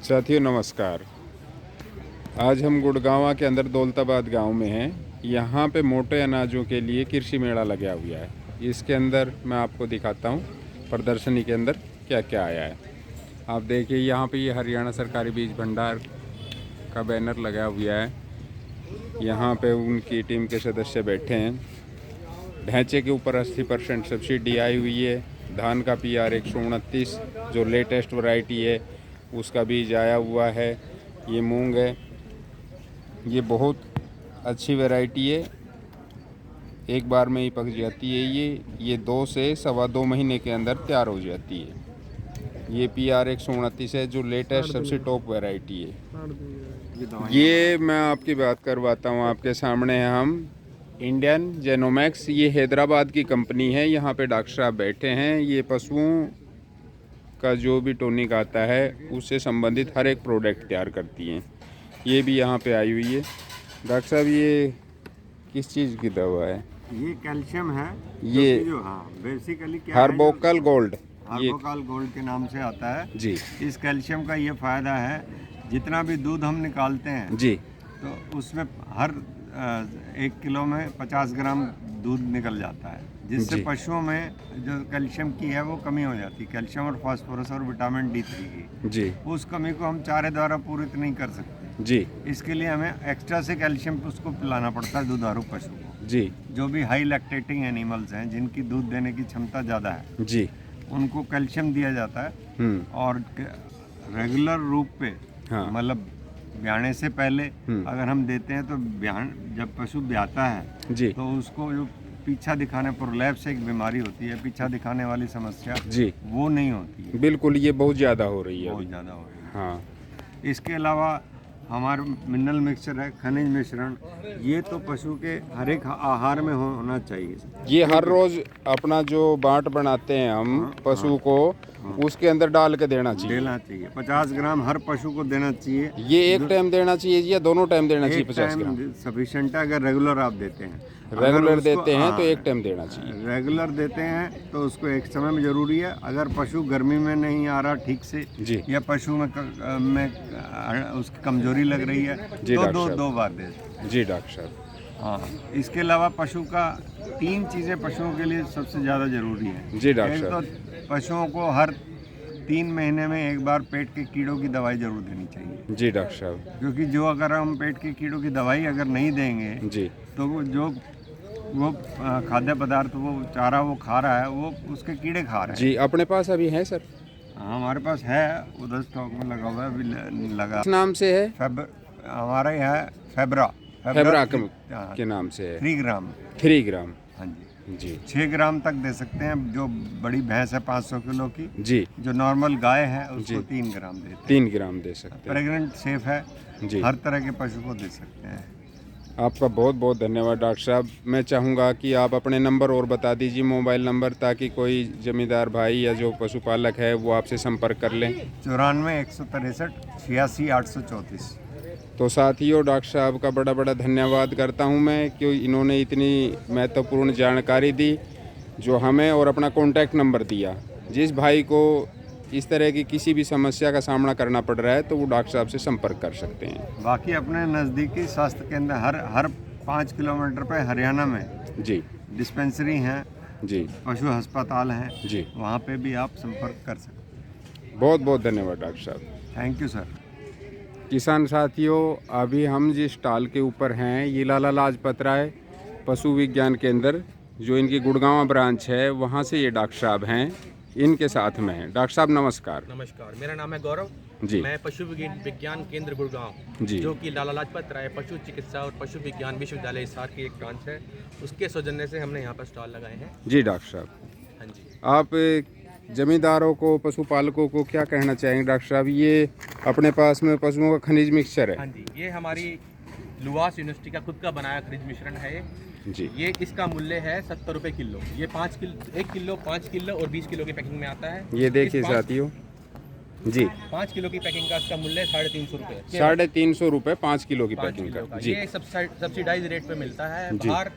साथियों नमस्कार। आज हम गुड़गांव के अंदर दौलताबाद गांव में हैं। यहाँ पे मोटे अनाजों के लिए कृषि मेला लगा हुआ है। इसके अंदर मैं आपको दिखाता हूँ प्रदर्शनी के अंदर क्या क्या आया है। आप देखिए यहाँ पे ये हरियाणा सरकारी बीज भंडार का बैनर लगा हुआ है। यहाँ पे उनकी टीम के सदस्य बैठे हैं। ढांचे के ऊपर 80% सब्सिडी आई हुई है। धान का PR 129 जो लेटेस्ट वैरायटी है उसका बीज आया हुआ है। ये मूंग है, ये बहुत अच्छी वैरायटी है, एक बार में ही पक जाती है। ये 2 से सवा 2 महीने के अंदर तैयार हो जाती है। ये PR 129 है जो लेटेस्ट सबसे टॉप वैरायटी है। ये मैं आपकी बात करवाता हूँ आपके सामने। हम इंडियन जेनोमैक्स, ये हैदराबाद की कंपनी है। यहाँ पे डॉक्टर साहब बैठे हैं। ये पशुओं का जो भी टॉनिक आता है उससे संबंधित हर एक प्रोडक्ट तैयार करती हैं। ये भी यहाँ पे आई हुई है। डॉक्टर साहब ये किस चीज़ की दवा है? ये कैल्शियम है। ये जो बेसिकली क्या हर्बोकल गोल्ड, हर्बोकल गोल्ड के नाम से आता है जी। इस कैल्शियम का ये फ़ायदा है, जितना भी दूध हम निकालते हैं जी तो उसमें हर 1 किलो में 50 ग्राम दूध निकल जाता है, जिससे जी। पशुओं में जो कैल्शियम की है वो कमी हो जाती है। कैल्शियम और फास्फोरस और विटामिन D3 की जी उस कमी को हम चारे द्वारा पूरित नहीं कर सकते जी इसके लिए हमें एक्स्ट्रा से कैल्शियम उसको पिलाना पड़ता है दुधारू पशु को। जी जो भी हाई लैक्टेटिंग एनिमल्स हैं, जिनकी दूध देने की क्षमता ज़्यादा है, जी उनको कैल्शियम दिया जाता है। और रेगुलर रूप पे हाँ। मतलब ब्याने से पहले अगर हम देते हैं तो जब पशु ब्याता है जी तो उसको जो पीछा दिखाने प्रोलैप्स एक बीमारी होती है, पीछा दिखाने वाली समस्या जी वो नहीं होती है। बिल्कुल, ये बहुत ज़्यादा हो रही है बहुत अभी। ज़्यादा हो रही है। हाँ इसके अलावा हमारा मिनरल मिक्सचर है, खनिज मिश्रण, ये तो पशु के हर एक आहार में होना चाहिए। ये हर रोज़ अपना जो बाट बनाते हैं हम पशु को, उसके अंदर डाल के देना चाहिए। 50 ग्राम हर पशु को देना चाहिए। ये एक टाइम देना चाहिए या दोनों टाइम देना चाहिए? 50 ग्राम सफिशिएंट है अगर रेगुलर आप देते हैं। रेगुलर देते हैं तो एक टाइम देना चाहिए। रेगुलर देते हैं तो उसको एक समय में जरूरी है। अगर पशु गर्मी में नहीं आ रहा ठीक से जी या पशु में उसकी कमजोरी लग रही है जी तो दो बार दे। जी डॉक्टर साहब। हाँ, इसके अलावा पशु का 3 चीज़ें पशुओं के लिए सबसे ज़्यादा जरूरी है। जी डॉक्टर एक साहब। तो पशुओं को हर 3 महीने में एक बार पेट के कीड़ों की दवाई जरूर देनी चाहिए। जी डॉक्टर साहब। क्योंकि जो अगर हम पेट के कीड़ों की दवाई अगर नहीं देंगे जी तो वो खाद्य पदार्थ वो चारा वो खा रहा है वो उसके कीड़े खा रहे हैं। जी अपने पास अभी है सर? हाँ, हमारे पास है, उधर स्टॉक में लगा हुआ है, अभी लगा। किस नाम से है? हमारा यह है फेब्रा के नाम से है। 3 ग्राम। 3 ग्राम। हाँ जी जी 6 ग्राम तक दे सकते हैं। जो बड़ी भैंस है 500 किलो की, जी जो नॉर्मल गाय है उसको 3 ग्राम देते हैं। 3 ग्राम दे सकते हैं। प्रेग्नेंट सेफ है जी। हर तरह के पशु को दे सकते हैं। आपका बहुत बहुत धन्यवाद डॉक्टर साहब। मैं चाहूँगा कि आप अपने नंबर और बता दीजिए, मोबाइल नंबर, ताकि कोई जमींदार भाई या जो पशुपालक है वो आपसे संपर्क कर लें। 94 163 86 834। तो साथियों डॉक्टर साहब का बड़ा बड़ा धन्यवाद करता हूं मैं कि इन्होंने इतनी महत्वपूर्ण जानकारी दी जो हमें, और अपना कॉन्टैक्ट नंबर दिया। जिस भाई को इस तरह की किसी भी समस्या का सामना करना पड़ रहा है तो वो डॉक्टर साहब से संपर्क कर सकते हैं। बाकी अपने नज़दीकी स्वास्थ्य केंद्र हर 5 किलोमीटर पे हरियाणा में जी डिस्पेंसरी हैं, जी पशु अस्पताल हैं जी। वहाँ पे भी आप संपर्क कर सकते हैं। बहुत बहुत धन्यवाद डॉक्टर साहब। Thank you sir. किसान साथियों, अभी हम जिस स्टॉल के ऊपर हैं ये लाला लाजपत राय पशु विज्ञान केंद्र, जो इनकी गुड़गांव ब्रांच है, वहाँ से ये डॉक्टर साहब हैं, इनके साथ में हैं। डॉक्टर साहब नमस्कार। नमस्कार, मेरा नाम है गौरव जी। मैं पशु विज्ञान केंद्र गुड़गांव, जी। जो कि लाला लाजपत राय पशु चिकित्सा और पशु विज्ञान विश्वविद्यालय हिसार की एक ब्रांच है, उसके सौजन्य से हमने यहाँ पर स्टॉल लगाए हैं। जी डॉक्टर साहब। हाँ जी। आप जमींदारों को, पशुपालकों को क्या कहना चाहेंगे? डॉक्टर साहब ये अपने पास में पशुओं का खनिज मिक्सचर है। हाँ जी, ये हमारी लुवास यूनिवर्सिटी का खुद का बनाया खनिज मिश्रण है जी। ये इसका मूल्य है 70 रुपये किलो। ये 1 किलो, 5 किलो और 20 किलो की पैकिंग में आता है। ये देखिए साथियों जी, 5 किलो की पैकिंग का इसका मूल्य 350 रुपये। 350 रुपये 5 किलो की पैकिंग का। जी। ये सब्सिडाइज रेट पे मिलता है। जी। बाहर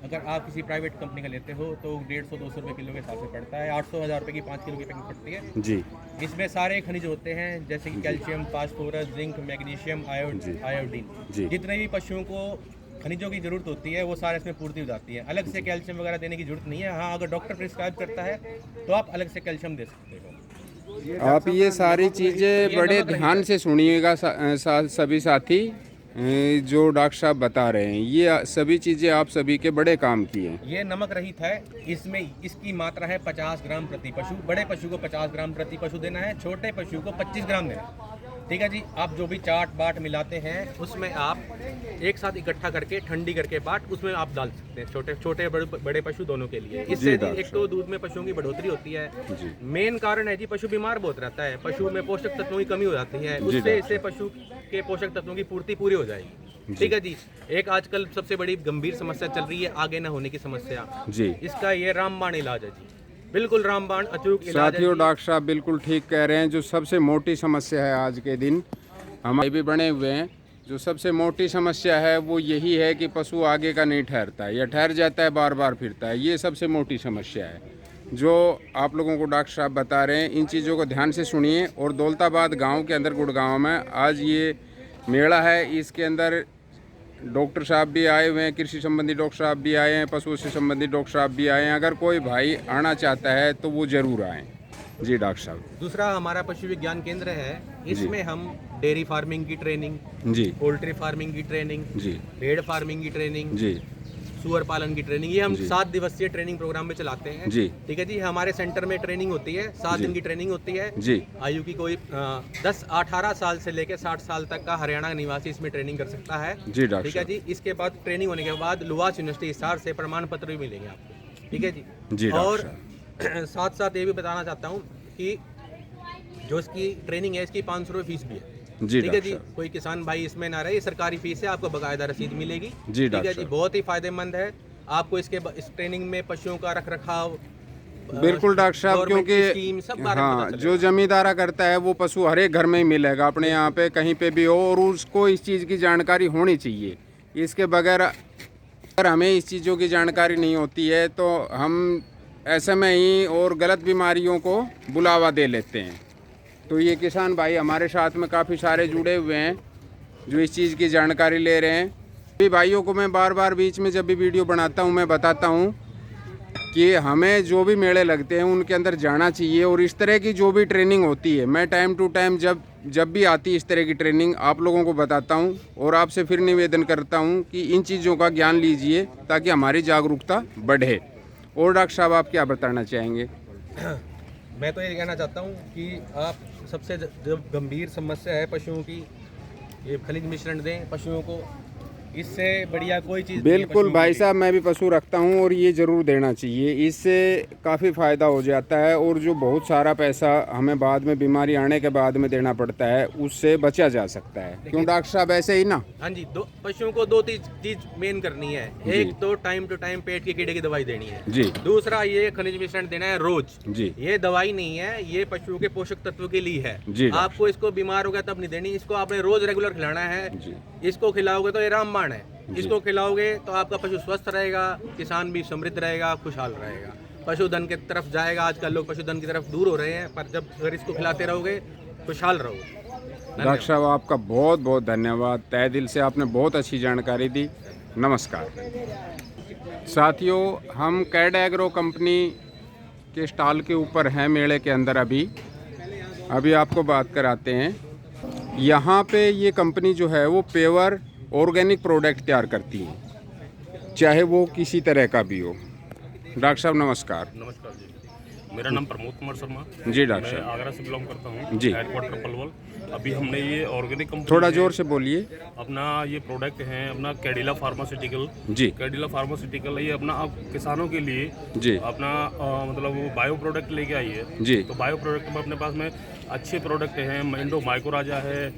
अगर आप किसी प्राइवेट कंपनी का लेते हो तो 150-200 रुपये किलो के हिसाब से पड़ता है। 800-1000 रुपये की 5 किलो की पैकिंग पड़ती है। जी इसमें सारे खनिज होते हैं, जैसे कि calcium, phosphorus, zinc, magnesium, iodine. जी। जितने भी पशुओं को खनिजों की जरूरत होती है वो सारे इसमें पूर्ति हो जाती है। अलग से कैल्शियम वगैरह देने की जरूरत नहीं है। हाँ, अगर डॉक्टर प्रिस्क्राइब करता है तो आप अलग से कैल्शियम दे सकते हो। आप ये सारी चीज़ें बड़े ध्यान से सुनिएगा सभी साथी, जो डॉक्टर साहब बता रहे हैं ये सभी चीज़ें आप सभी के बड़े काम की हैं। ये नमक रहित है। इसमें इसकी मात्रा है 50 ग्राम प्रति पशु। बड़े पशु को 50 ग्राम प्रति पशु देना है, छोटे पशु को 25 ग्राम देना है। ठीक है जी। आप जो भी चाट बाट मिलाते हैं उसमें आप एक साथ इकट्ठा करके ठंडी करके बाट उसमें आप डाल सकते हैं, छोटे बड़े पशु दोनों के लिए। इससे एक तो दूध में पशुओं की बढ़ोतरी होती है। मेन कारण है जी, पशु बीमार बहुत रहता है, पशु में पोषक तत्वों की कमी हो जाती है, उससे इससे पशु के पोषक तत्वों की पूर्ति पूरी हो जाएगी। ठीक है जी। एक आजकल सबसे बड़ी गंभीर समस्या चल रही है आगे न होने की समस्या जी। इसका ये रामबाण इलाज है जी, बिल्कुल रामबाण अचूक इलाज है साथियों जी। डॉक्टर साहब बिल्कुल ठीक कह रहे हैं। जो सबसे मोटी समस्या है आज के दिन हमारे भी बने हुए हैं, जो सबसे मोटी समस्या है वो यही है कि पशु आगे का नहीं ठहरता है या ठहर जाता है, बार बार फिरता है। ये सबसे मोटी समस्या है जो आप लोगों को डॉक्टर साहब बता रहे हैं। इन चीज़ों को ध्यान से सुनिए। और दौलताबाद गांव के अंदर गुड़गांव में आज ये मेला है, इसके अंदर डॉक्टर साहब भी आए हुए हैं, कृषि संबंधी डॉक्टर साहब भी आए हैं, पशुओं से संबंधित डॉक्टर साहब भी आए हैं। अगर कोई भाई आना चाहता है तो वो ज़रूर आएँ। जी डॉक्टर साहब। दूसरा हमारा पशु विज्ञान केंद्र है, इसमें हम डेयरी फार्मिंग की ट्रेनिंग जी, पोल्ट्री फार्मिंग की ट्रेनिंग जी, भेड़ फार्मिंग की ट्रेनिंग जी, सुअर पालन की ट्रेनिंग, ये हम जी। 7 दिवसीय ट्रेनिंग प्रोग्राम में चलाते हैं। जी। ठीक है जी। हमारे सेंटर में ट्रेनिंग होती है, 7 जी। दिन की ट्रेनिंग होती है। जी, आयु की कोई 18 साल से लेकर 60 साल तक का हरियाणा निवासी इसमें ट्रेनिंग कर सकता है। जी डॉक्टर ठीक है साहब। जी। इसके बाद ट्रेनिंग होने के बाद लुवास यूनिवर्सिटी हिसार से प्रमाण पत्र भी मिलेंगे आपको। ठीक है जी। जी डॉक्टर और साहब। साथ साथ ये भी बताना चाहता हूँ कि जो इसकी ट्रेनिंग है इसकी 500 रुपये फीस भी है। जी ठीक है जी। डॉक्टर साहब। कोई किसान भाई इसमें ना रहे, ये सरकारी फीस है, आपको बकायदा रसीद मिलेगी। जी ठीक है डॉक्टर जी। साहब। बहुत ही फायदेमंद है आपको। इस ट्रेनिंग में पशुओं का रख रखाव, बिल्कुल डॉक्टर साहब, गवर्नमेंट की क्योंकि स्कीम सब बारे में हाँ, पता जो जमींदारा करता है वो पशु हर एक घर में ही मिलेगा, अपने यहाँ पे कहीं पे भी हो, और उसको इस चीज़ की जानकारी होनी चाहिए। इसके बगैर अगर हमें इस चीज़ों की जानकारी नहीं होती है तो हम ऐसे में ही और गलत बीमारियों को बुलावा दे लेते हैं। तो ये किसान भाई हमारे साथ में काफ़ी सारे जुड़े हुए हैं जो इस चीज़ की जानकारी ले रहे हैं। भी भाइयों को मैं बार बार बीच में जब भी वीडियो बनाता हूँ मैं बताता हूँ कि हमें जो भी मेले लगते हैं उनके अंदर जाना चाहिए, और इस तरह की जो भी ट्रेनिंग होती है मैं टाइम टू टाइम जब भी आती है इस तरह की ट्रेनिंग आप लोगों को बताता हूँ। और आपसे फिर निवेदन करता हूँ कि इन चीज़ों का ज्ञान लीजिए ताकि हमारी जागरूकता बढ़े। और डॉक्टर साहब आप क्या बताना चाहेंगे? मैं तो ये कहना चाहता हूँ कि आप सबसे जो गंभीर समस्या है पशुओं की, ये खनिज मिश्रण दें पशुओं को, इससे बढ़िया कोई चीज़ नहीं है बिल्कुल पशुओं भाई के साहब, मैं भी पशु रखता हूँ और ये ज़रूर देना चाहिए। इससे काफ़ी फ़ायदा हो जाता है और जो बहुत सारा पैसा हमें बाद में बीमारी आने के बाद में देना पड़ता है उससे बचा जा सकता है। क्यों डॉक्टर साहब, ऐसे ही ना? हाँ जी। पशुओं को 2 चीज़ मेन करनी है। एक तो टाइम टू टाइम पेट के कीड़े की दवाई देनी है जी। दूसरा ये खनिज मिश्रण देना है रोज जी। ये दवाई नहीं है, ये पशुओं के पोषक तत्व के लिए है जी। आपको इसको बीमार हो गया तब नहीं देनी, इसको आपने रोज रेगुलर खिलाना है जी। इसको खिलाओगे तो ये रामबाण है, इसको खिलाओगे तो आपका पशु स्वस्थ रहेगा, किसान भी समृद्ध रहेगा, खुशहाल रहेगा, पशुधन की तरफ जाएगा। आजकल लोग पशुधन की तरफ दूर हो रहे हैं, पर जब अगर इसको खिलाते रहोगे खुशहाल रहोगे। डॉक्टर साहब आपका बहुत बहुत धन्यवाद, तहे दिल से आपने बहुत अच्छी जानकारी दी। नमस्कार साथियों, हम कैड एग्रो कंपनी के स्टॉल के ऊपर हैं मेले के अंदर। अभी आपको बात कराते हैं। यहाँ पे ये कंपनी जो है वो पेवर ऑर्गेनिक प्रोडक्ट तैयार करती है, चाहे वो किसी तरह का भी हो। डॉक्टर साहब नमस्कार। नमस्कार जी, मेरा नाम प्रमोद कुमार शर्मा। जी डॉक्टर मैं साहब। आगरा से बिलोंग करता हूँ जी। हेडक्वार्टर पलवल। अभी हमने ये ऑर्गेनिक कंपनी थोड़ा से जोर से बोलिए। अपना ये प्रोडक्ट है अपना कैडिला फार्मास्यूटिकल। जी। कैडिला फार्मास्यूटिकल ये अपना अब किसानों के लिए जी। अपना मतलब वो बायो प्रोडक्ट लेके आई है। जी। तो बायो प्रोडक्ट में अपने पास में अच्छे प्रोडक्ट हैं। इंडो माइक्रोराजा है,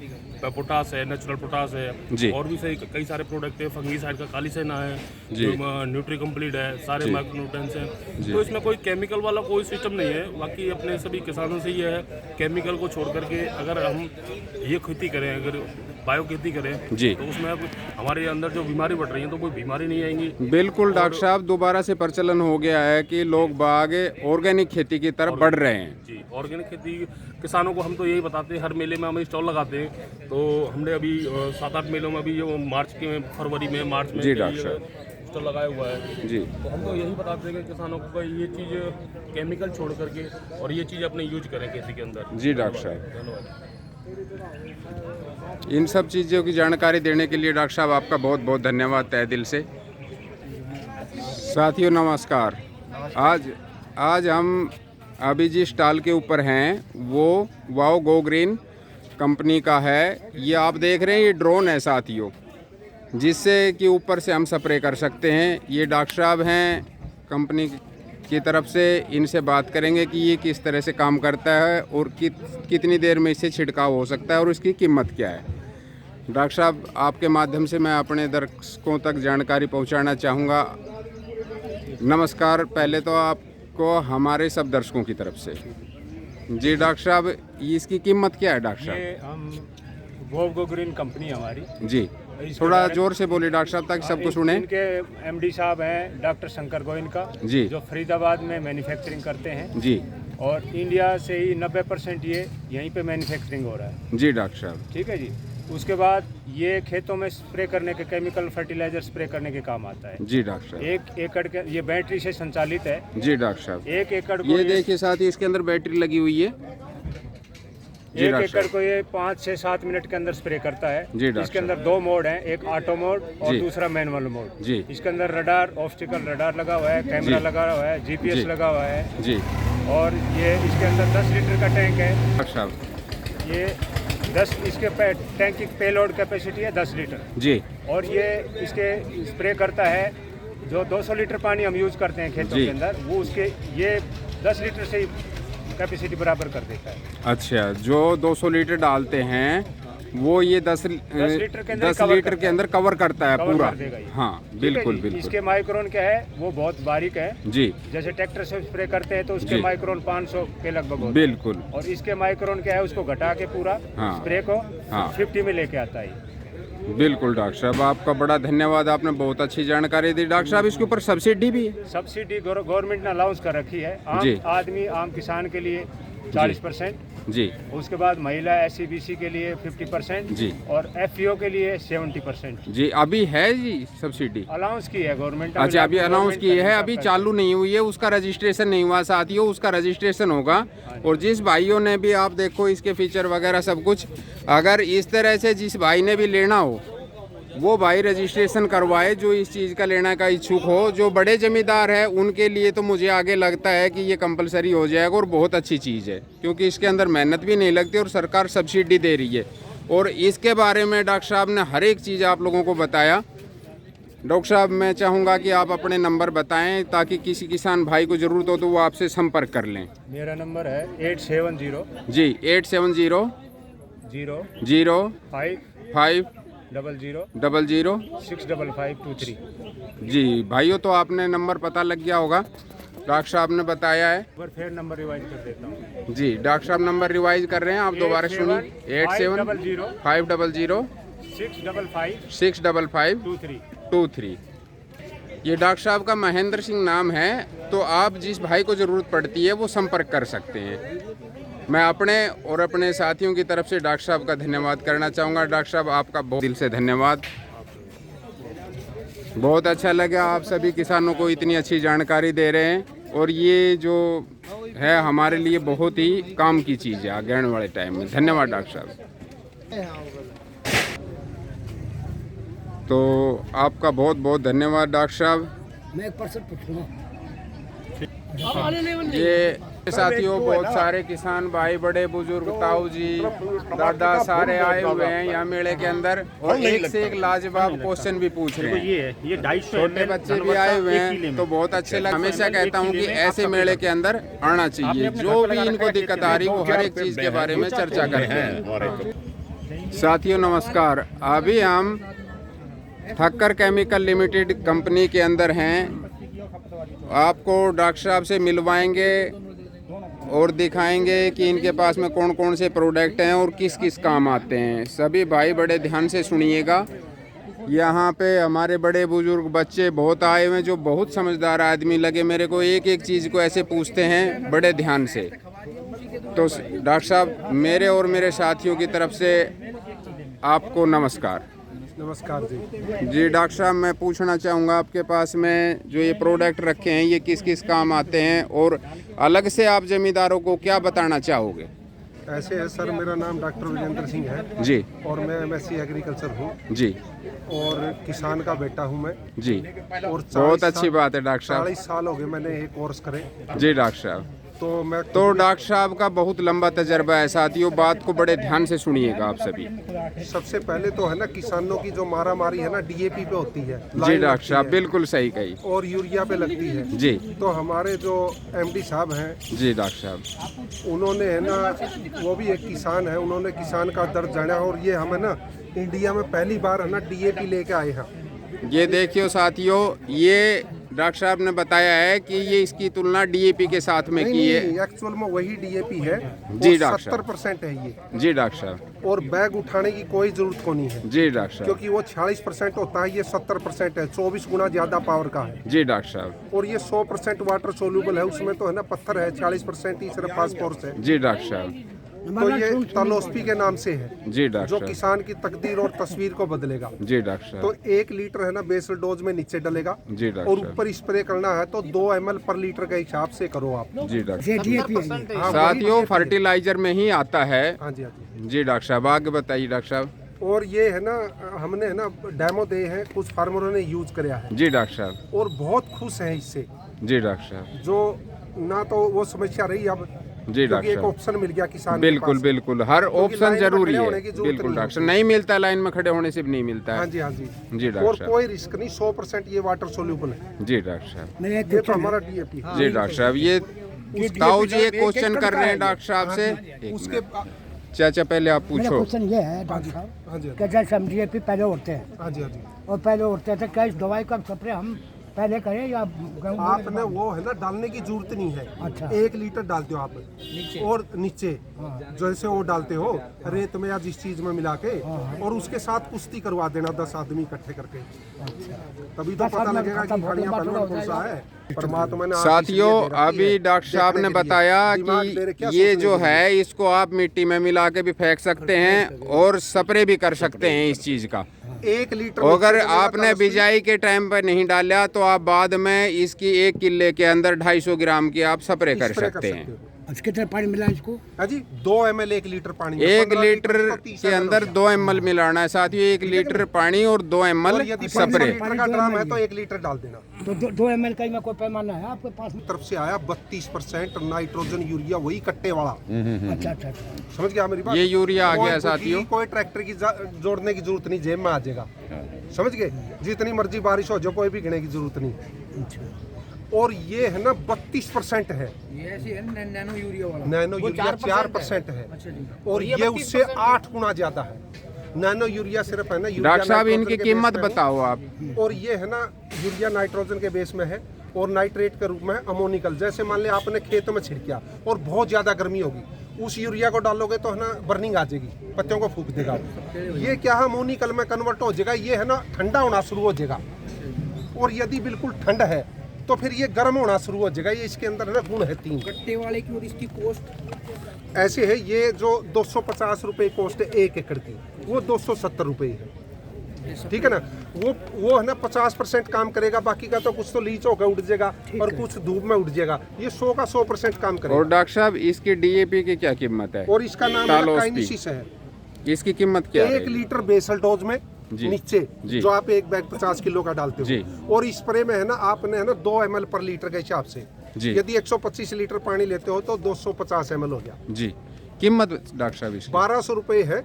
पोटास है, नेचुरल पोटास जी। है, और भी सही कई सारे प्रोडक्ट है। फंगीसाइड का काली सेना है, जी। न्यूट्री कंप्लीट है, सारे जी। माइक्रोन्यूट्रिएंट्स हैं। जी। तो इसमें कोई केमिकल वाला कोई सिस्टम नहीं है। बाकी अपने सभी किसानों से ये है, केमिकल को छोड़ करके अगर हम ये खेती करें, अगर बायो खेती करें, जी। तो उसमें अब हमारे अंदर जो बीमारी बढ़ रही है तो कोई बीमारी नहीं आएंगी। बिल्कुल डॉक्टर साहब, दोबारा से प्रचलन हो गया है कि लोग बाग ऑर्गेनिक खेती की तरफ बढ़ रहे हैं। जी, ऑर्गेनिक खेती किसानों को हम तो यही बताते हैं। हर मेले में हम स्टॉल लगाते हैं। तो हमने अभी 7-8 मेलों में अभी जो फरवरी में मार्च में जी डॉक्टर साहब। स्टॉल लगाया हुआ है। जी। तो हम तो यही बताते हैं कि किसानों को ये चीज़ केमिकल छोड़ करके और ये चीज़ अपने यूज करें खेती के अंदर। जी डॉक्टर साहब, धन्यवाद। इन सब चीज़ों की जानकारी देने के लिए डॉक्टर साहब आपका बहुत बहुत धन्यवाद तहे दिल से। साथियों नमस्कार। आज हम अभी जिस स्टॉल के ऊपर हैं वो वाओ गो ग्रीन कंपनी का है। ये आप देख रहे हैं, ये ड्रोन है साथियों, जिससे कि ऊपर से हम स्प्रे कर सकते हैं। ये डॉक्टर साहब हैं कंपनी की तरफ से, इनसे बात करेंगे कि ये किस तरह से काम करता है और कितनी देर में इससे छिड़काव हो सकता है और इसकी कीमत क्या है। डॉक्टर साहब, आपके माध्यम से मैं अपने दर्शकों तक जानकारी पहुंचाना चाहूँगा। नमस्कार पहले तो आपको हमारे सब दर्शकों की तरफ से। जी डॉक्टर साहब, इसकी कीमत क्या है डॉक्टर साहब? ये हम गो ग्रीन कंपनी हमारी। जी, थोड़ा जोर से बोलिए डॉक्टर साहब ताकि सबको सुने। इनके एमडी साहब हैं डॉक्टर शंकर गोइन का, जी। जो फरीदाबाद में मैन्युफैक्चरिंग करते हैं। जी। और इंडिया से ही 90% ये यहीं पे मैन्युफैक्चरिंग हो रहा है। जी डॉक्टर साहब। ठीक है जी। उसके बाद ये खेतों में स्प्रे करने के, केमिकल फर्टिलाइजर स्प्रे करने के काम आता है। जी डॉक्टर साहब। 1 एकड़ के, ये बैटरी से संचालित है। जी डॉक्टर साहब। 1 एकड़ को ये देखिए साथ ही इसके अंदर बैटरी लगी हुई है। जी 1 डॉक्टर एकड़ साहब। को ये 5 से 7 मिनट के अंदर स्प्रे करता है। जी डॉक्टर इसके अंदर 2 मोड हैं, एक ऑटो मोड और जी। दूसरा मैनुअल मोड। जी। इसके अंदर रडार, ऑब्स्टिकल रडार लगा हुआ है, कैमरा जी। लगा हुआ है, जीपीएस जी। लगा हुआ है। जी और ये इसके अंदर 10 लीटर का टैंक है। डॉक्टर साहब। ये 10 इसके टैंक की पेलोड कैपेसिटी है 10 लीटर। जी। और ये इसके स्प्रे करता है, जो 200 लीटर पानी हम यूज़ करते हैं खेतों जी। के अंदर, वो उसके ये 10 लीटर से ही कैपेसिटी बराबर कर देता है। अच्छा, जो 200 लीटर डालते हैं वो ये 10 लीटर के अंदर 10 कवर लीटर करता के है। अंदर कवर करता है कवर पूरा। कर देगा ये। हाँ ठीक है बिल्कुल जी। बिल्कुल। इसके माइक्रोन क्या है, वो बहुत बारीक है। जी जैसे ट्रैक्टर से स्प्रे करते हैं तो उसके जी। माइक्रोन 500 के लगभग होते हैं। बिल्कुल। और इसके माइक्रोन क्या है, उसको घटा के पूरा हाँ। स्प्रे को हाँ। 50 में लेके आता है। बिल्कुल डॉक्टर साहब, आपका बड़ा धन्यवाद, आपने बहुत अच्छी जानकारी दी। डॉक्टर साहब, इसके ऊपर सब्सिडी भी है? सब्सिडी गवर्नमेंट ने अलाउंस कर रखी है। जी। आम आदमी, आम किसान के लिए 40%। जी। उसके बाद महिला SC/BC के लिए 50%। जी। और FPO के लिए 70%। जी, अभी है जी सब्सिडी? अलाउंस की है गवर्नमेंट। अच्छा, अभी अनाउंस की है, अभी चालू नहीं हुई है, उसका रजिस्ट्रेशन नहीं हुआ साथियों, उसका रजिस्ट्रेशन होगा। और जिस भाइयों ने भी, आप देखो इसके फीचर वगैरह सब कुछ, अगर इस तरह से जिस भाई ने भी लेना हो वो भाई रजिस्ट्रेशन करवाए, जो इस चीज़ का लेना का इच्छुक हो। जो बड़े जमींदार हैं उनके लिए तो मुझे आगे लगता है कि ये कंपलसरी हो जाएगा और बहुत अच्छी चीज़ है, क्योंकि इसके अंदर मेहनत भी नहीं लगती और सरकार सब्सिडी दे रही है। और इसके बारे में डॉक्टर साहब ने हर एक चीज़ आप लोगों को बताया। डॉक्टर साहब, मैं चाहूँगा कि आप अपने नंबर बताएं ताकि किसी किसान भाई को ज़रूरत हो तो वो आपसे संपर्क कर लें। मेरा नंबर है 870 जी 870 0 5 5 00 00 65523। जी भाइयों, तो आपने नंबर पता लग गया होगा, डॉक्टर साहब ने बताया है। एक बार फिर नंबर रिवाइज कर देता हूँ। जी डॉक्टर साहब नंबर रिवाइज कर रहे हैं, आप दोबारा सुनिए। 87 500 655 65523। ये डॉक्टर साहब का महेंद्र सिंह नाम है, तो आप जिस भाई को ज़रूरत पड़ती है वो संपर्क कर सकते हैं। मैं अपने और अपने साथियों की तरफ से डॉक्टर साहब का धन्यवाद करना चाहूँगा। डॉक्टर साहब, आपका बहुत दिल से धन्यवाद। बहुत अच्छा लगा, आप सभी किसानों को इतनी अच्छी जानकारी दे रहे हैं और ये जो है हमारे लिए बहुत ही काम की चीज़ है आगे आने वाले टाइम में। धन्यवाद डॉक्टर साहब। तो आपका बहुत बहुत धन्यवाद डॉक्टर साहब। मैं एक पर्सन पूछूंगा। ये साथियों बहुत सारे किसान भाई, बड़े बुजुर्ग, ताऊ जी, दादा सारे आए हुए हैं यहाँ मेले के अंदर और एक से एक लाजवाब क्वेश्चन भी पूछ रहे हैं। ये 250 छोटे बच्चे भी आए हुए हैं तो बहुत अच्छे लगे। हमेशा कहता हूँ कि ऐसे मेले के अंदर आना चाहिए, जो भी इनको दिक्कत आ रही वो हर एक चीज के बारे में चर्चा करते हैं। साथियों नमस्कार, अभी हम ठक्कर केमिकल लिमिटेड कंपनी के अंदर हैं। आपको डॉक्टर साहब से मिलवाएंगे और दिखाएंगे कि इनके पास में कौन कौन से प्रोडक्ट हैं और किस किस काम आते हैं। सभी भाई बड़े ध्यान से सुनिएगा। यहाँ पे हमारे बड़े बुजुर्ग बच्चे बहुत आए हुए हैं जो बहुत समझदार आदमी लगे मेरे को, एक एक चीज़ को ऐसे पूछते हैं बड़े ध्यान से। तो डॉक्टर साहब मेरे और मेरे साथियों की तरफ से आपको नमस्कार। नमस्कार जी। जी डॉक्टर साहब, मैं पूछना चाहूँगा आपके पास में जो ये प्रोडक्ट रखे हैं ये किस किस काम आते हैं और अलग से आप जमींदारों को क्या बताना चाहोगे? ऐसे है सर, मेरा नाम डॉक्टर विजेंद्र सिंह है जी। और मैं MSc एग्रीकल्चर हूँ जी। और किसान का बेटा हूँ मैं जी। और बहुत अच्छी बात है डॉक्टर साहब। 40 साल हो गए मैंने ये कोर्स करे। जी डॉक्टर साहब। तो डॉक्टर साहब का बहुत लंबा तजर्बा है साथियों, बात को बड़े ध्यान से सुनिएगा आप सभी। सबसे पहले तो है ना, किसानों की जो मारा मारी है ना DAP पे होती है। जी डॉक्टर साहब, बिल्कुल सही कही। और यूरिया पे लगती है जी। तो हमारे जो MD साहब हैं, जी डॉक्टर साहब, उन्होंने है ना, वो भी एक किसान है, उन्होंने किसान का दर्द जाना और ये हम है ना इंडिया में पहली बार है ना DAP लेके आए हैं। ये देखियो साथियों, ये डॉक्टर साहब ने बताया है कि ये इसकी तुलना DAP के साथ में की है। एक्चुअल में वही DAP है जी और डॉक्टर 70% है ये। जी डॉक्टर साहब। और बैग उठाने की कोई जरूरत को नहीं है। जी डॉक्टर साहब। क्योंकि वो 40% होता है, ये 70% है, 24 गुना ज्यादा पावर का है। जी डॉक्टर साहब। और ये 100% वाटर सोल्यूबल है, उसमें तो है ना पत्थर है, 40% ही सिर्फ फास्फोरस है। जी डॉक्टर साहब। तो ये तलोस्पी के नाम से है, जी जो डॉक्टर साहब। किसान की तकदीर और तस्वीर को बदलेगा। जी डॉक्टर साहब। तो 1 लीटर है ना बेसल डोज में नीचे डलेगा जी डॉक्टर और साहब। ऊपर स्प्रे करना है तो 2 ml पर लीटर के हिसाब से करो आप। जी डॉक्टर हाँ, वही साथियों, DAP है। फर्टिलाइजर में ही आता है। हाँ जी, हाँ जी। जी डॉक्टर साहब, आगे बताइए डॉक्टर साहब। और ये है ना, हमने है ना डेमो दे हैं, कुछ फार्मरों ने यूज कराया है जी डॉक्टर साहब। और बहुत खुश हैं इससे। जी डॉक्टर साहब। जो ना तो वो समस्या रही अब, जी क्योंकि डॉक्टर एक साहब। ऑप्शन मिल गया किसान के बिल्कुल पास। बिल्कुल, हर क्योंकि ऑप्शन लाइन में जरूरी खड़े है। होने की जरूरत बिल्कुल नहीं डॉक्टर साहब, होती। नहीं मिलता लाइन में खड़े होने से भी नहीं मिलता हाँ है। जी, हाँ जी। जी और डॉक्टर साहब। कोई रिस्क नहीं, 100% ये वाटर सोल्यूबल है। जी डॉक्टर साहब। ये तो हमारा DAP है। जी डॉक्टर साहब, ये ताऊ जी एक क्वेश्चन कर रहे हैं डॉक्टर साहब से। एक उसके मिनट। चाचा पहले आप मेरा पूछो। क्वेश्चन ये है डॉक्टर साहब हाँ जी, कि जैसे हम DAP पहले उड़ते हैं हाँ जी, हाँ जी। और पहले उड़ते थे, क्या इस दवाई का स्प्रे हम पहले करें या गेहूं बोने के आपने वो है ना डालने की जरूरत नहीं है। अच्छा। 1 लीटर डालते हो आप और नीचे जैसे वो डालते हो रेत में या जिस चीज में मिला के, और उसके साथ कुश्ती करवा देना 10 आदमी इकट्ठे करके। तभी तो पता लगेगा कि खानिया पहलवान कौन सा है। परमात्मा ने साथियों, अभी डॉक्टर साहब ने बताया कि ये जो है इसको आप मिट्टी में मिला के भी फेंक सकते हैं और स्प्रे भी कर सकते हैं इस चीज का। 1 लीटर अगर आपने बिजाई के टाइम पर नहीं डाला तो आप बाद में इसकी 1 किले के अंदर 250 ग्राम की आप स्प्रे कर सकते हैं। अच्छा, कितना पानी मिला इसको? हाँ जी, 2 ml 1 लीटर पानी में। 1 15 लीटर तो 30 के अंदर 2 ml मिलाना है साथियों। 1 लीटर पानी और 2 ml और यदि 15 स्प्रे। लीटर का ड्राम है तो 1 लीटर डाल देना। तो 2 ml का ही में कोई पैमाना है आपके पास? तरफ से आया 32% नाइट्रोजन यूरिया, वही कट्टे वाला। अच्छा अच्छा अच्छा। समझ गया मेरी बात? ये यूरिया आ गया कोई साथियों। कोई ट्रैक्टर की जोड़ने की जरूरत नहीं, जेब में आ जाएगा। समझ गए? जितनी मर्जी बारिश हो जाए कोई भी गिरने की जरूरत नहीं। और ये है ना 32% है। ये ऐसी है नैनो यूरिया वाला। नैनो यूरिया 4% है और ये उससे 8 गुना ज्यादा है। नैनो यूरिया सिर्फ है ना यूरिया डॉक्टर साहब, नाइट्रोजन इनकी के कीमत बेस में है। बताओ आप। और ये है ना यूरिया नाइट्रोजन के बेस में है और नाइट्रेट के रूप में अमोनिकल। जैसे मान लिया आपने खेत में छिड़किया और बहुत ज्यादा गर्मी होगी, उस यूरिया को डालोगे तो है ना बर्निंग आ जाएगी, पत्तियों को फूंक देगा। ये क्या है, अमोनिकल में कन्वर्ट हो जाएगा। ये है ना ठंडा होना शुरू हो जाएगा। और यदि बिल्कुल ठंड है तो फिर ये गर्म होना शुरू हो जाएगा। ये इसके अंदर है ना गुण है 3 कट्टे वाले की। और इसकी कॉस्ट ऐसे है। ये जो 250 रुपए कॉस्ट है 1 एकड़ की, वो 270 रुपए है। ठीक है ना? वो है ना 50% काम करेगा, बाकी का तो कुछ तो लीच होकर उड़ जाएगा और कुछ धूप में उड़ जाएगा। ये 100 का 100% काम और करेगा। डॉक्टर साहब, इसकी DAP की क्या कीमत है? और इसका नाम है तालोस्पी। काइनेसिस है। इसकी कीमत क्या है? 1 लीटर बेसल डोज में जी। नीचे जी। जो आप एक बैग 50 किलो का डालते जी। हो, और स्प्रे में है ना आपने है ना 2 ml पर लीटर के हिसाब से जी। यदि 125 लीटर पानी लेते हो तो 250 ml हो गया। जी, कीमत डॉक्टर साहब इसकी? 1200 रुपये है।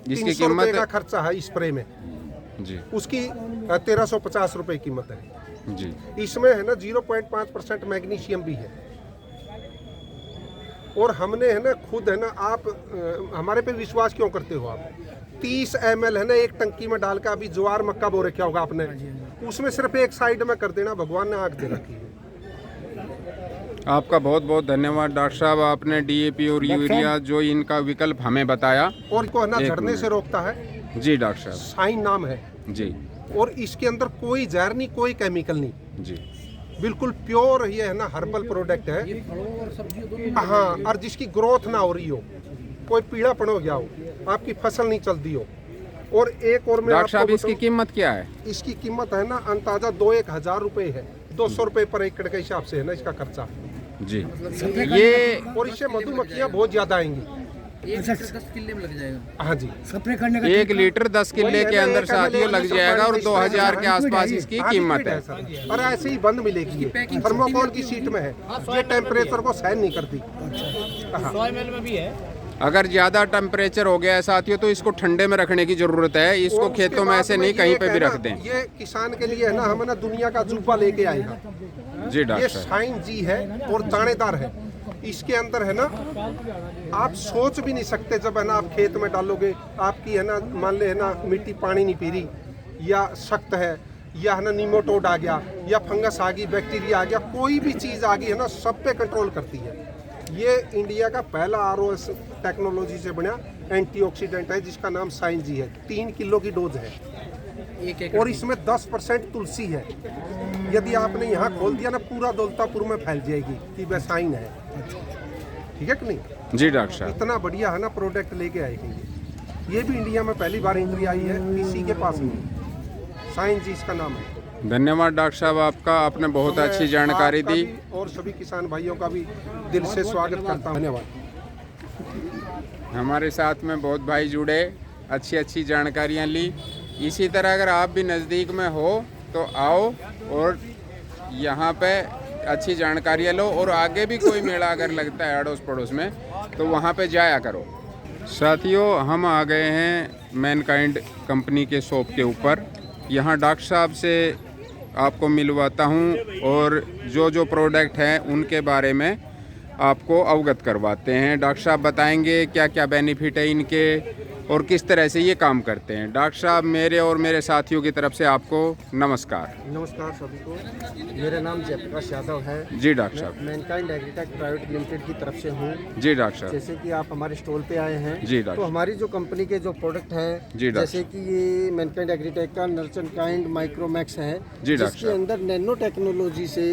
जिसकी 300 कीमत रुपये का खर्चा है स्प्रे में, जी। उसकी 1350 रुपये कीमत है। जी, इसमें है ना 0.5% मैग्नीशियम भी है। और हमने है ना खुद है ना, आप हमारे पे विश्वास क्यों करते हो आप? 30 ml है ना एक टंकी में डाल के, अभी ज्वार मक्का बो रखा होगा आपने, उसमें सिर्फ एक साइड में कर देना, भगवान ने आग दे रखी है। आपका बहुत बहुत धन्यवाद डॉक्टर साहब, आपने डीएपी और यूरिया जो इनका विकल्प हमें बताया। और इनको है ना एक झड़ने मिनट। से रोकता है। जी डॉक्टर साहब। साइन नाम है। जी और इसके अंदर कोई जहर नहीं, कोई केमिकल नहीं, जी। बिल्कुल प्योर ये है ना हर्बल प्रोडक्ट है। हाँ, और जिसकी ग्रोथ ना हो रही हो, कोई पीड़ापन हो गया हो, आपकी फसल नहीं चलती हो। और एक और मैं डॉक्टर साहब आपको इसकी बताऊं, कीमत क्या है? इसकी कीमत है ना अंदाजा 2-1 हज़ार रुपये है। 200 रुपये पर एकड़ के हिसाब से है ना इसका खर्चा। जी, ये और इससे मधुमक्खियाँ बहुत ज्यादा आएंगी। 10 किले में लग जाएगा। हाँ जी, स्प्रे करने का 1 लीटर 10 किले के अंदर साथियों लग जाएगा और 2000 के आसपास इसकी हाँ, कीमत लिक्विड है। सर। और ऐसे ही बंद मिलेगी ये, थर्मोकोल की शीट में है, ये टेम्परेचर को सहन नहीं करती। हाँ। अगर ज़्यादा टेम्परेचर हो गया है साथियों तो इसको ठंडे में रखने की ज़रूरत है, इसको और उसके खेतों में बाद ऐसे में नहीं ये कहीं पे भी कहना, रख दें। ये किसान के लिए है ना, हम ना दुनिया का जूबा लेके आए हैं। जी ये डॉक्टर साहब। शाइन जी है और दानेदार है। इसके अंदर है ना, आप सोच भी नहीं सकते, जब है ना आप खेत में डालोगे, आपकी है ना मान ले है ना मिट्टी पानी नहीं पी रही, या सख्त है, या है ना नीमोटोड आ गया, या फंगस आ गई, बैक्टीरिया आ गया, कोई भी चीज़ आ गई है ना, सब पे कंट्रोल करती है। ये इंडिया का पहला ROS टेक्नोलॉजी से बना एंटीऑक्सीडेंट है, जिसका नाम साइन जी है। 3 किलो की डोज है और इसमें 10% तुलसी है। यदि आपने यहाँ खोल दिया ना, पूरा दौलतापुर में फैल जाएगी कि वह साइन है। ठीक है कि नहीं? जी डॉक्टर साहब। इतना बढ़िया है ना प्रोडक्ट लेके आएगी। ये भी इंडिया में पहली बार एंट्री आई है, किसी के पास नहीं। साइन जी इसका नाम है। धन्यवाद डॉक्टर साहब आपका, आपने बहुत अच्छी जानकारी आपका दी। भी और सभी किसान भाइयों का भी दिल से स्वागत करता हूँ। धन्यवाद। हमारे साथ में बहुत भाई जुड़े, अच्छी अच्छी जानकारियाँ ली। इसी तरह अगर आप भी नज़दीक में हो तो आओ और यहाँ पे अच्छी जानकारियाँ लो, और आगे भी कोई मेला अगर लगता है अड़ोस पड़ोस में तो वहाँ पे जाया करो। साथियों, हम आ गए हैं मैनकाइंड कंपनी के शॉप के ऊपर। यहाँ डॉक्टर साहब से आपको मिलवाता हूँ और जो जो प्रोडक्ट हैं उनके बारे में आपको अवगत करवाते हैं। डॉक्टर साहब बताएंगे क्या क्या बेनिफिट है इनके और किस तरह से ये काम करते हैं। डॉक्टर साहब, मेरे और मेरे साथियों की तरफ से आपको नमस्कार। नमस्कार सभी को। मेरा नाम जयप्रकाश यादव है। जी डॉक्टर साहब। मैनकाइंड एग्रीटेक प्राइवेट लिमिटेड की तरफ से हूँ। जी डॉक्टर साहब। जैसे कि आप हमारे स्टॉल पे आए हैं, जी डॉक्टर। तो हमारी जो कंपनी के जो प्रोडक्ट हैं, जी डॉक्टर। जैसे कि ये मैनकाइंड एग्रीटेक का नर्चन काइंड माइक्रोमैक्स है, जी डॉक्टर जिसके साहब। अंदर नैनो टेक्नोलॉजी से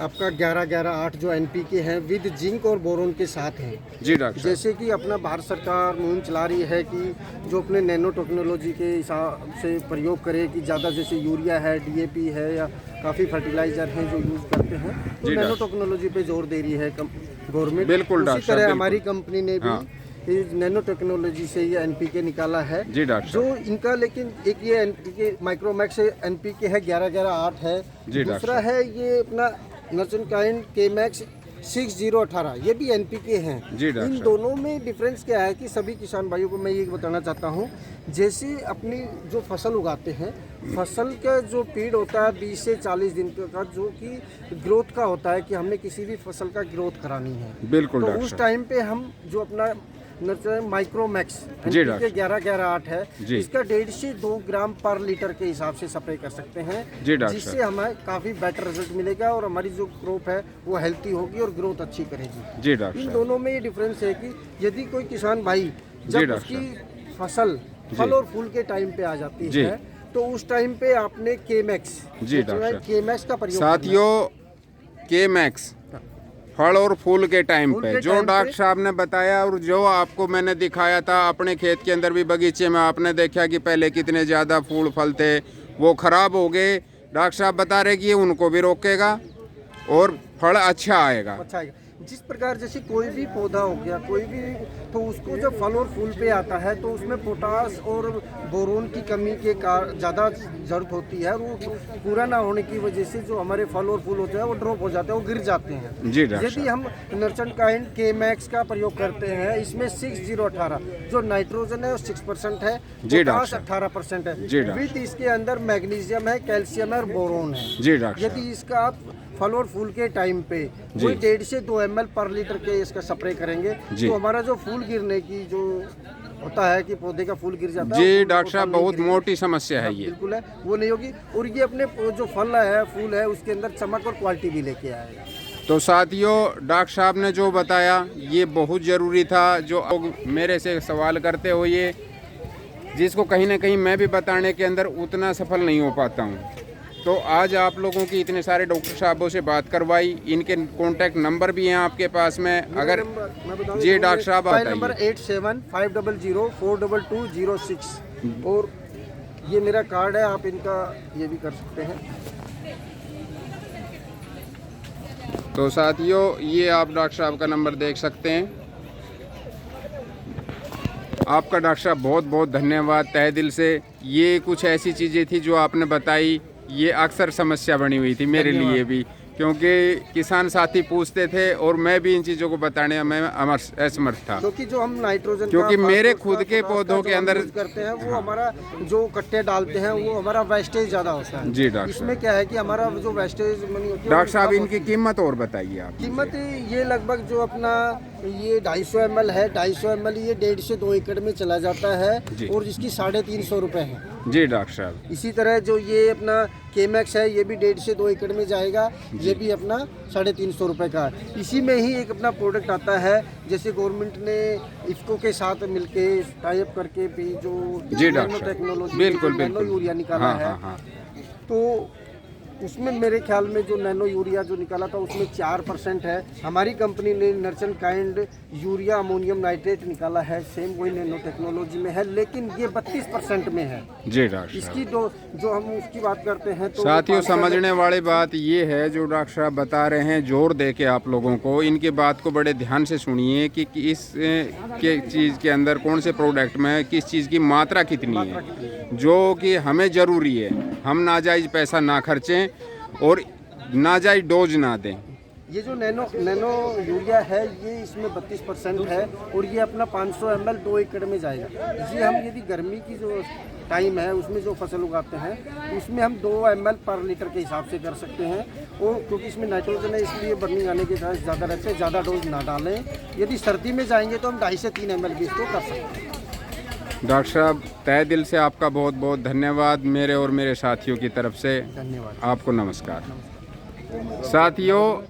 आपका 11-11-8 जो NPK है विद जिंक और बोरोन के साथ हैं। जी डॉक्टर साहब। जैसे कि अपना भारत सरकार मुहिम चला रही है कि जो अपने नैनो टेक्नोलॉजी के हिसाब से प्रयोग करे, कि ज़्यादा जैसे यूरिया है, DAP है, या काफ़ी फर्टिलाइजर हैं जो यूज़ करते हैं, तो जी नैनो डॉक्टर। टेक्नोलॉजी पे जोर दे रही है गवर्नमेंट। बिल्कुल डॉक्टर उसी साहब, तरह बिल्कुल। हमारी कंपनी ने भी हाँ। इस नैनो टेक्नोलॉजी से ये NPK निकाला है। जी डॉक्टर जो साहब। इनका, लेकिन एक ये NPK माइक्रोमैक्स NPK है 11-11-8 है। जी डॉक्टर दूसरा है ये अपना नर्चन काइंड K-Max 6018, ये भी NPK हैं। जी डॉक्टर इन साहब। दोनों में डिफरेंस क्या है कि सभी किसान भाइयों को मैं ये बताना चाहता हूँ, जैसे अपनी जो फसल उगाते हैं, फसल का जो पीरियड होता है 20 से 40 दिन का, जो कि ग्रोथ का होता है, कि हमने किसी भी फसल का ग्रोथ करानी है, बिल्कुल तो डॉक्टर उस साहब। टाइम पे हम जो अपना नर्चर माइक्रोमैक्स जी डॉक्टर। 11-11-8 है, जी। इसका 1.5 से 2 ग्राम पर लीटर के हिसाब से स्प्रे कर सकते हैं, जी डॉक्टर जिससे साहब। हमें काफ़ी बेटर रिजल्ट मिलेगा और हमारी जो क्रॉप है वो हेल्थी होगी और ग्रोथ अच्छी करेगी। जी डॉक्टर इन साहब। दोनों में ये डिफरेंस है कि यदि कोई किसान भाई जी जब डॉक्टर उसकी फसल फल और फूल के टाइम पे आ जाती जी। है, तो उस टाइम पे आपने K-Max, जी डॉक्टर साहब। K-Max का प्रयोग करना है। साथियों, K-Max फल और फूल के टाइम फूल पे के जो टाइम डॉक्टर पे- साहब ने बताया और जो आपको मैंने दिखाया था अपने खेत के अंदर भी, बगीचे में आपने देखा कि पहले कितने ज़्यादा फूल फल थे, वो ख़राब हो गए। डॉक्टर साहब बता रहे कि ये उनको भी रोकेगा और फल अच्छा आएगा। अच्छा है। जिस प्रकार जैसे कोई भी पौधा हो गया कोई भी, तो उसको जब फल और फूल पे आता है तो उसमें पोटास और बोरोन की कमी के ज़्यादा ज़रूरत होती है, और वो पूरा ना होने की वजह से जो हमारे फल और फूल होते हैं वो ड्रॉप हो जाते हैं, वो गिर जाते हैं। जी डॉक्टर यदि हम नर्चेंट काइंड के-मैक्स का प्रयोग करते हैं, इसमें 6018 जो नाइट्रोजन है वो 6% है, जी पोटास डॉक्टर। 18% है, जी डॉक्टर। विद इसके अंदर मैग्नीशियम है, कैल्शियम है और बोरोन है। जी डॉक्टर यदि इसका आप फल और फूल के टाइम पे जी। कोई 1.5 से 2 ml पर लीटर के इसका स्प्रे करेंगे जी। तो हमारा जो फूल गिरने की जो होता है कि पौधे का फूल गिर जाता है, जी फूल डॉक्टर साहब फल नहीं बहुत गिरेगा। मोटी समस्या है ये। बिल्कुल है, वो नहीं होगी, और ये अपने जो फल है फूल है उसके अंदर चमक और क्वालिटी भी लेके आएगा। तो साथियों डॉक्टर साहब ने जो बताया ये बहुत ज़रूरी था, जो लोग मेरे से सवाल करते हो ये, जिसको कहीं ना कहीं मैं भी बताने के अंदर उतना सफल नहीं हो पाता हूँ। तो आज आप लोगों की इतने सारे डॉक्टर साहबों से बात करवाई, इनके कॉन्टैक्ट नंबर भी हैं आपके पास में, अगर मैं बताऊं, जी डॉक्टर साहब मोबाइल नंबर बताइए। 8750042206, और ये मेरा कार्ड है, आप इनका ये भी कर सकते हैं। तो साथियों ये आप डॉक्टर साहब का नंबर देख सकते हैं। आपका डॉक्टर साहब बहुत बहुत धन्यवाद तहे दिल से। ये कुछ ऐसी चीज़ें थी जो आपने बताई, ये अक्सर समस्या बनी हुई थी मेरे लिए भी, क्योंकि किसान साथी पूछते थे और मैं भी इन चीज़ों को बताने में असमर्थ था। क्योंकि जो हम नाइट्रोजन क्योंकि का, मेरे फास्फोरस खुद का, के पोटाश पौधों का के जो अंदर यूज करते हैं वो हमारा जो कट्टे डालते हैं वो हमारा वेस्टेज ज़्यादा होता है। जी डॉक्टर इसमें क्या है कि हमारा जो वेस्टेज मनी होती है, डॉक्टर साहब वो इनकी कीमत और बताइए आप। कीमत ये लगभग जो अपना ये 250 ml है, 250 ml ये 1.5 से 2 एकड़ में चला जाता है, जी। और इसकी 350 रुपये है। जी डॉक्टर साहब। इसी तरह जो ये अपना के-मैक्स है ये भी 1.5 से 2 एकड़ में जाएगा, ये भी अपना 350 रुपये का है। इसी में ही एक अपना प्रोडक्ट आता है, जैसे गवर्नमेंट ने इफ्को के साथ मिलके टाई अप करके भी जो जी डॉक्टर नैनो साहब। टेक्नोलॉजी बिल्कुल नैनो बिल्कुल यूरिया निकाला हाँ, है, हाँ, हाँ। तो उसमें मेरे ख्याल में जो नैनो यूरिया जो निकाला था उसमें 4% है। हमारी कंपनी ने नर्चेंट काइंड यूरिया अमोनियम नाइट्रेट निकाला है, सेम वही नैनो टेक्नोलॉजी में है, लेकिन ये 32% में है। जी डॉक्टर साहब। इसकी जो हम उसकी बात करते हैं तो साथियों 5 समझने वाली बात ये है जो डॉक्टर साहब बता रहे हैं, जोर दे के आप लोगों को इनकी बात को बड़े ध्यान से सुनिए कि इस के चीज़ के अंदर कौन से प्रोडक्ट में किस चीज़ की मात्रा कितनी है, जो कि हमें ज़रूरी है। हम नाजायज़ पैसा ना खर्चें और नाजायज़ डोज ना दें। ये जो नैनो यूरिया है ये इसमें 32% है, और ये अपना 500 ml 2 एकड़ में जाएगा। ये हम यदि गर्मी की जो टाइम है उसमें जो फसल उगाते हैं उसमें हम 2 ml पर लीटर के हिसाब से कर सकते हैं, और क्योंकि इसमें नाइट्रोजन है इसलिए बर्निंग आने के चांस ज़्यादा रहते हैं, ज़्यादा डोज ना डालें। यदि सर्दी में जाएंगे तो हम 2.5 से 3 ml भी इसको कर सकते हैं। डॉक्टर साहब तहे दिल से आपका बहुत बहुत धन्यवाद मेरे और मेरे साथियों की तरफ से। धन्यवाद। आपको नमस्कार। साथियों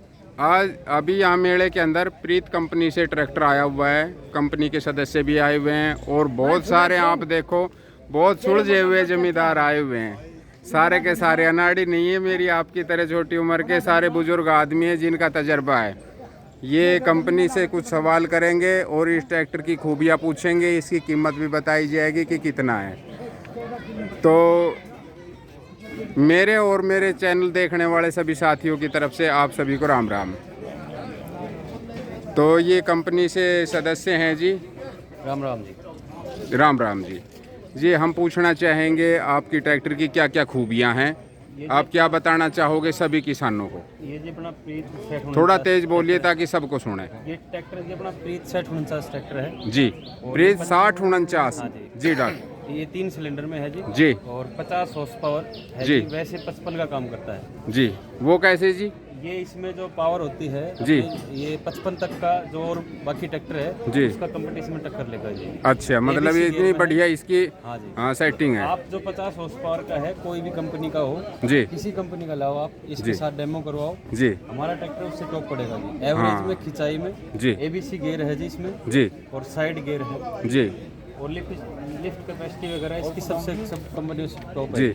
आज अभी यहाँ मेले के अंदर प्रीत कंपनी से ट्रैक्टर आया हुआ है, कंपनी के सदस्य भी आए हुए हैं और बहुत सारे आप देखो बहुत सुलझे हुए जमींदार आए हुए हैं। सारे के सारे अनाड़ी नहीं है, मेरी आपकी तरह छोटी उम्र के सारे बुजुर्ग आदमी हैं जिनका तजर्बा है। ये कंपनी से कुछ सवाल करेंगे और इस ट्रैक्टर की खूबियाँ पूछेंगे, इसकी कीमत भी बताई जाएगी कि कितना है। तो मेरे और मेरे चैनल देखने वाले सभी साथियों की तरफ से आप सभी को राम राम। तो ये कंपनी से सदस्य हैं जी। राम राम जी। राम राम जी। जी हम पूछना चाहेंगे आपकी ट्रैक्टर की क्या क्या खूबियां हैं, आप क्या बताना चाहोगे सभी किसानों को? ये जी अपना प्रीत सेट थोड़ा तेज बोलिए ताकि सबको सुने। ये ट्रैक्टर जी अपना प्रीत सेट 49 ट्रैक्टर है जी प्रीत 6049। जी डॉक्टर। ये 3 सिलेंडर में है जी। जी। और 50 हॉर्स पावर है जी। जी। वैसे 55 का काम करता है जी वो कैसे जी? ये इसमें जो पावर होती है जी। ये 55 तक का जो और बाकी ट्रैक्टर है जी। उसका कंपटीशन में टक्कर लेगा जी। अच्छा मतलब ये ABC इतनी गेयर में बढ़िया इसकी हाँ जी। हाँ सेटिंग है। आप जो 50 हॉर्स पावर का है कोई भी कंपनी का हो, जी किसी कंपनी का लाओ, आप इसके जी। साथ डेमो करवाओ, जी हमारा ट्रैक्टर उससे टॉप पड़ेगा जी। एवरेज हाँ। में खिंचाई में जी ABC गेयर है जी इसमें, जी और साइड गेयर है जी और लिफ्ट कैपेसिटी वगैरह इसकी सबसे सब कंपनी से टॉप है जी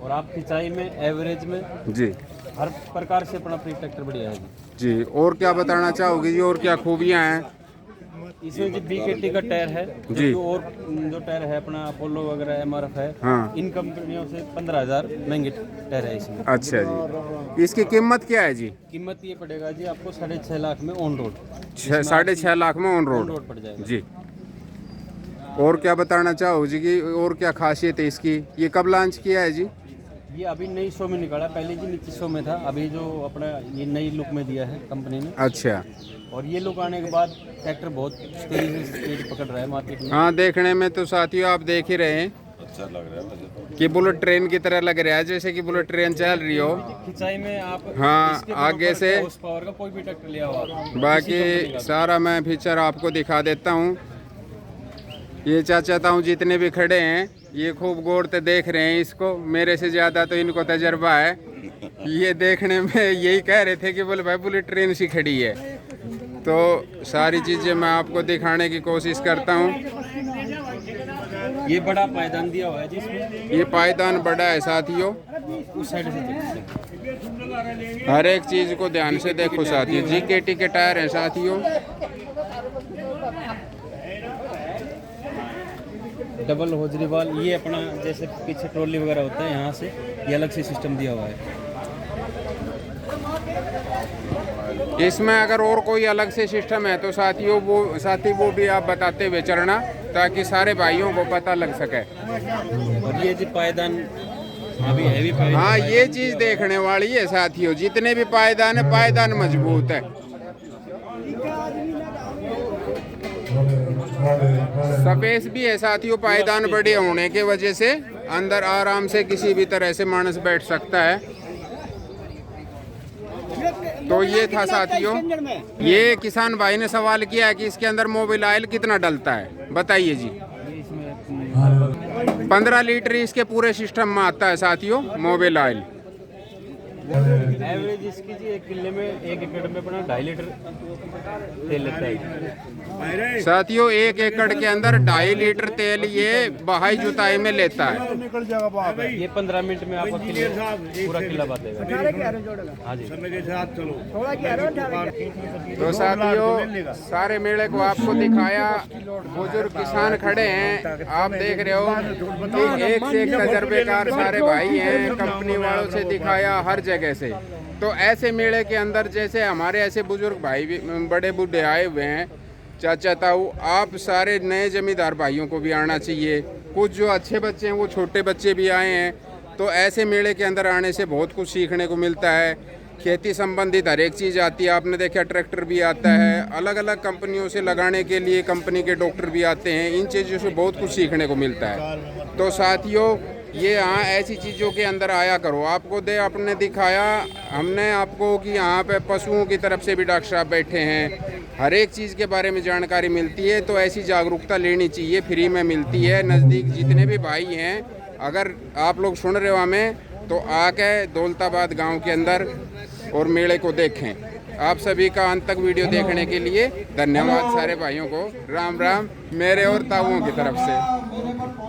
और आप खिंचाई में एवरेज में जी हर प्रकार से अपना प्री ट्रैक्टर बढ़िया है जी। जी। और क्या बताना चाहोगे जी, और क्या खूबियाँ हैं? इसमें जो BKT का टायर है जी। जो और जो टायर है अपना अपोलो वगैरह MRF है, हाँ। इन कंपनियों से 15,000 महंगे टायर है इसमें। अच्छा जी, इसकी कीमत क्या है जी? कीमत ये पड़ेगा जी आपको 6.5 लाख में ऑन रोड। 6.5 लाख में ऑन रोड रोड पड़ जाएगा जी। और क्या बताना चाहो जी कि और क्या खासियत है इसकी? ये कब लॉन्च किया है जी? ये अभी नई शो में निकाला, पहले जी नीचे शो में था, अभी जो अपना ये नई लुक में दिया है कंपनी ने। अच्छा, और ये लुक आने के बाद ट्रैक्टर बहुत तेजी से तेज पकड़ रहा है मार्केट में। हाँ देखने में तो साथियों आप देख ही रहे हैं, अच्छा लग रहा है कि बुलेट ट्रेन की तरह लग रहा है, जैसे कि बुलेट ट्रेन चल रही हो। खिंचाई में आप हाँ, इसके आगे से पावर का कोई भी ट्रैक्टर लिया हो आप, बाकी सारा मैं फीचर आपको दिखा देता हूँ। ये चाहता हूँ जितने भी खड़े हैं ये खूब गौर से देख रहे हैं इसको, मेरे से ज़्यादा तो इनको तजर्बा है। ये देखने में यही कह रहे थे कि बोले भाई बुलेट ट्रेन सी खड़ी है, तो सारी चीज़ें मैं आपको दिखाने की कोशिश करता हूँ। ये बड़ा पायदान दिया हुआ है जिसमें, ये पायदान बड़ा है साथियों, उस साइड से हर एक चीज़ को ध्यान से देखो साथियों। GKT के टायर हैं साथियों, डबल होजरी वाल। ये अपना जैसे पीछे ट्रॉली वगैरह होता है, यहाँ से ये अलग से सिस्टम दिया हुआ है। इसमें अगर और कोई अलग से सिस्टम है तो साथियों वो भी आप बताते हुए चलना, ताकि सारे भाइयों को पता लग सके। और ये जी पायदान अभी हैवी पायदान। हाँ, ये चीज़ देखने वाली है साथियों, जितने भी पायदान है पायदान मजबूत है। स्पेस भी है साथियों, पायदान बड़े होने के वजह से अंदर आराम से किसी भी तरह से मानस बैठ सकता है। तो ये था साथियों, ये किसान भाई ने सवाल किया है कि इसके अंदर मोबिल ऑयल कितना डलता है, बताइए जी। 15 लीटर इसके पूरे सिस्टम में आता है साथियों मोबिल ऑयल। एवरेज इसकी जी 1 किले में 1 एकड़ में अपना 2.5 लीटर तेल लेता है साथियों। 1 एकड़ के अंदर 2.5 लीटर तेल ये बहाई जुताई में लेता है। ये 15 मिनट में आप पूरा किला बात देगा। हाँ जी। तो साथियों सारे मेले को आपको दिखाया, बुजुर्ग किसान खड़े हैं, आप देख रहे हो कि एक से एक तजर्बेकार सारे भाई हैं, कंपनी वालों से दिखाया हर जगह से। तो ऐसे मेले के अंदर जैसे हमारे ऐसे बुजुर्ग भाई भी बड़े बूढ़े आए हुए हैं, चाचा ताऊ, आप सारे नए जमींदार भाइयों को भी आना चाहिए। कुछ जो अच्छे बच्चे हैं वो छोटे बच्चे भी आए हैं, तो ऐसे मेले के अंदर आने से बहुत कुछ सीखने को मिलता है। खेती संबंधित हर एक चीज़ आती है, आपने देखा ट्रैक्टर भी आता है, अलग अलग कंपनियों से लगाने के लिए कंपनी के डॉक्टर भी आते हैं, इन चीज़ों से बहुत कुछ सीखने को मिलता है। तो साथियों ये यहाँ ऐसी चीज़ों के अंदर आया करो। आपको आपने दिखाया हमने आपको कि यहाँ पे पशुओं की तरफ से भी डॉक्टर साहब बैठे हैं, हर एक चीज़ के बारे में जानकारी मिलती है। तो ऐसी जागरूकता लेनी चाहिए, फ्री में मिलती है। नज़दीक जितने भी भाई हैं, अगर आप लोग सुन रहे हो हमें, तो आके दौलताबाद गांव के अंदर और मेले को देखें। आप सभी का अंत तक वीडियो देखने के लिए धन्यवाद। सारे भाइयों को राम राम मेरे और ताऊओं की तरफ से।